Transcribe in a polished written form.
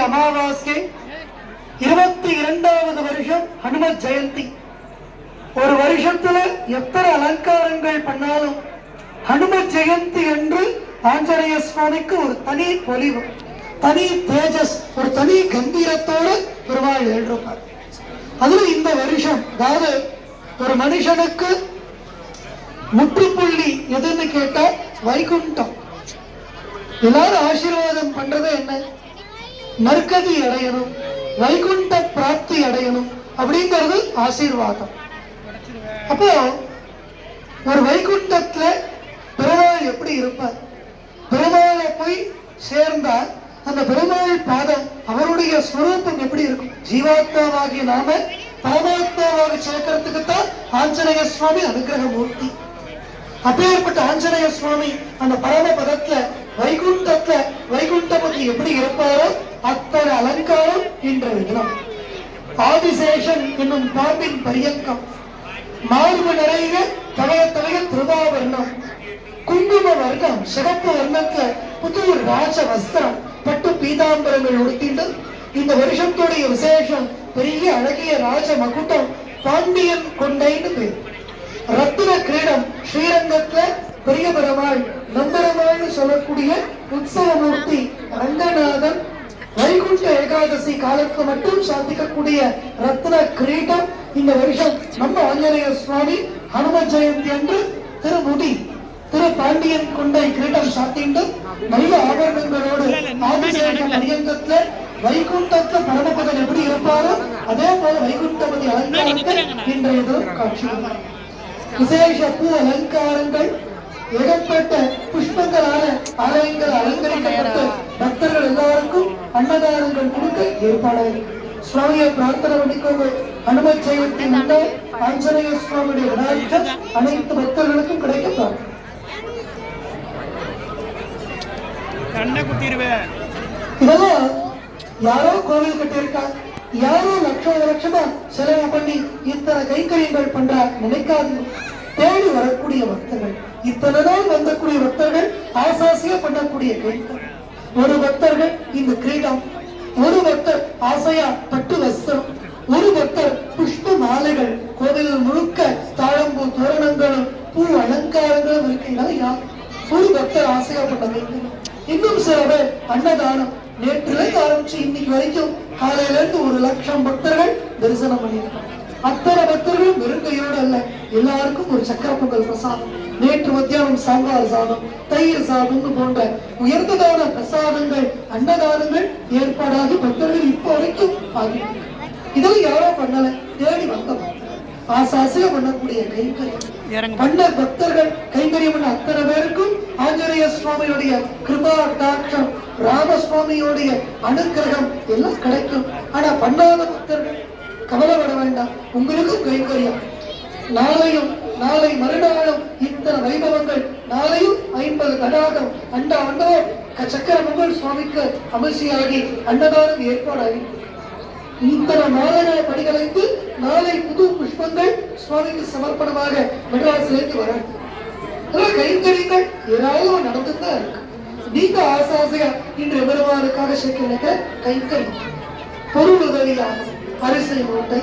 அமாவாசை 22வது வருஷம் ஹனுமத் ஜெயந்தி. ஒரு வருஷத்துல எத்தனை அலங்காரங்கள் பண்ணாலும் ஹனுமத் ஜெயந்தி என்று ஆஞ்சநேய சுவாமிக்கு ஒரு தனி பொலிவு, தனி தேஜஸ், ஒரு தனி கம்பீரத்தோடு பெருமாள் எழுப்பார். அதுல இந்த வருஷம், அதாவது ஒரு மனுஷனுக்கு முற்றுப்புள்ளி எதுன்னு கேட்டா வைகுண்டம். எல்லாரும் ஆசீர்வாதம் பண்றது என்ன? நற்கதி அடையணும், வைகுண்ட பிராப்தி அடையணும் அப்படிங்கிறது ஆசீர்வாதம். அப்போ ஒரு வைகுண்டத்துல பெருமாள் எப்படி இருப்பார்? பெருமாளை போய் சேர்ந்தால் அந்த பெருமாள் பாதம், அவருடைய ஸ்வரூபம் எப்படி இருக்கும்? ஜீவாத்மாவாகிய நாம பரமாத்மாவாக சேர்க்கறதுக்கு தான் ஆஞ்சநேய சுவாமி அனுகிரக மூர்த்தி. அப்பேற்பட்ட ஆஞ்சநேய சுவாமி அந்த பரமபதத்துல வைகுண்டத்துல வைகுண்டபதி எப்படி இருப்பாரோ அத்தனை அலங்காரம் இன்றைய தினம். ஆதிசேஷன் என்னும் பாம்பின் பரியங்கம், மார்பு நிறைய தவைய தவைய திருவாவர்ணம், குங்கும வர்ணம், சிறப்பு வர்ணத்துல புது ராஜ வஸ்திரம், பட்டு பீதாம்பரங்கள் உடுத்திட்டு இந்த வருஷத்துடைய விசேஷம் பெரிய அழகிய ராஜ மகுட்டம், பாண்டியன் கொண்டைன்னு பேர். ரத்தின கிரீடம், ஸ்ரீரங்கத்துல பெரிய பெருமாள் நம்பெருமாள்னு சொல்லக்கூடிய உற்சவமூர்த்தி ரங்கநாதன் வைகுண்ட ஏகாதசி காலத்துல மட்டும் சாதிக்கக்கூடிய ரத்ன கிரீடம். இந்த வருஷம் நம்ம ஆஞ்சநேய சுவாமி ஹனுமத் ஜெயந்தி என்று திருமுடி திரு பாண்டியன் கொண்டை கிரீடம் சாத்திண்டு நல்ல ஆபரணங்களோடு ஆதிசேஷன் அரியங்கத்துல வைகுண்டத்துல பரமபதன் எப்படி இருப்பாரோ அதே போல வைகுண்டபதி அலங்காரங்கள் இன்றைய தினம் காட்சி. விசேஷ பூ அலங்காரங்கள், ஏகப்பட்ட புஷ்பங்களான ஆலயங்கள் அலங்கரிக்கப்பட்டு பக்தர்கள் எல்லாருக்கும் அன்னதானங்கள் கொடுக்க ஏற்பாடாக சுவாமியை பிரார்த்தனை பண்ணிக்கோங்க. ஹனுமத் ஜெயந்தி முன்னே ஆஞ்சநேய சுவாமியுடைய விநாயகர் அனைத்து பக்தர்களுக்கும் கிடைக்க இதெல்லாம் யாரோ கோவில் கட்டியிருக்காங்க, யாரோ லட்சமா செலவு பண்ணி இத்தனை கைங்கரியங்கள் பண்றா நினைக்காதீங்க. தேடி வரக்கூடிய பக்தர்கள், இத்தனை நாள் வந்தக்கூடிய பக்தர்கள் ஆசாசியா பண்ணக்கூடிய கைங்கரியம். ஒரு பக்தர்கள் இந்த கிரீடம், ஒரு பக்தர் ஆசையா பட்டு வஸ்திரம், ஒரு பக்தர் புஷ்ப மாலைகள், கோவில் முழுக்க தாழம்பூ தோரணங்களும் பூ அலங்காரங்களும் இருக்கீங்களா? ஒரு பக்தர் ஆசையா பண்ண கைங்கரியம். இன்னும் சில பேர் அன்னதானம். நேற்றுல ஆரம்பிச்சு இன்னைக்கு வரைக்கும் காலையில இருந்து 1,00,000 பக்தர்கள் தரிசனம் பண்ணியிருக்காங்க. அத்தனை பக்தர்களும் வெறுங்கையோடு அல்ல, எல்லாருக்கும் ஒரு சக்கர பொங்கல் பிரசாதம், நேற்று மத்தியானம் சாம்பார் சாதம், தயிர் சாதம் போன்ற உயர்ந்ததான பிரசாதங்கள், அன்னதானங்கள் ஏற்பாடாகி பக்தர்கள் இப்போ வரைக்கும் ஆகி. இதெல்லாம் யாரோ பண்ணல, தேடி வந்தோம். ஆசாசில பண்ணக்கூடிய கைங்கரியம் பண்ண பக்தர்கள் கைங்கரியம் பண்ண அத்தனை பேருக்கும் ஆஞ்சநேய சுவாமியுடைய கிருபா கடாட்சம், ராமசுவாமியுடைய அனுக்கிரகம் எல்லாம் கிடைக்கும். ஆனா பண்ணாத பக்தர்கள் கவலைப்பட வேண்டாம், உங்களுக்கும் கைங்கரியம். நாளை மறுநாளும் இத்தனை வைபவங்கள், நாளையும் 50 கடாகம் அண்டா சக்கர பொங்கல் சுவாமிக்கு அபிஷேகமாகி அன்னதானம் ஏற்பாடாகி இத்தனை மாலைகளை படிகளைந்து நாளை புது புஷ்பங்கள் சுவாமிக்கு சமர்ப்பணமாக மெட்ராஸிலிருந்து வர கைங்கரியங்கள் ஏராளமா நடந்துதான் இருக்கு. நீங்க ஆசாசையா இன்று பெருமாளுக்காக சேர்க்க கைங்கரியம் பொருள் உதவியாக அரிசி மூட்டை,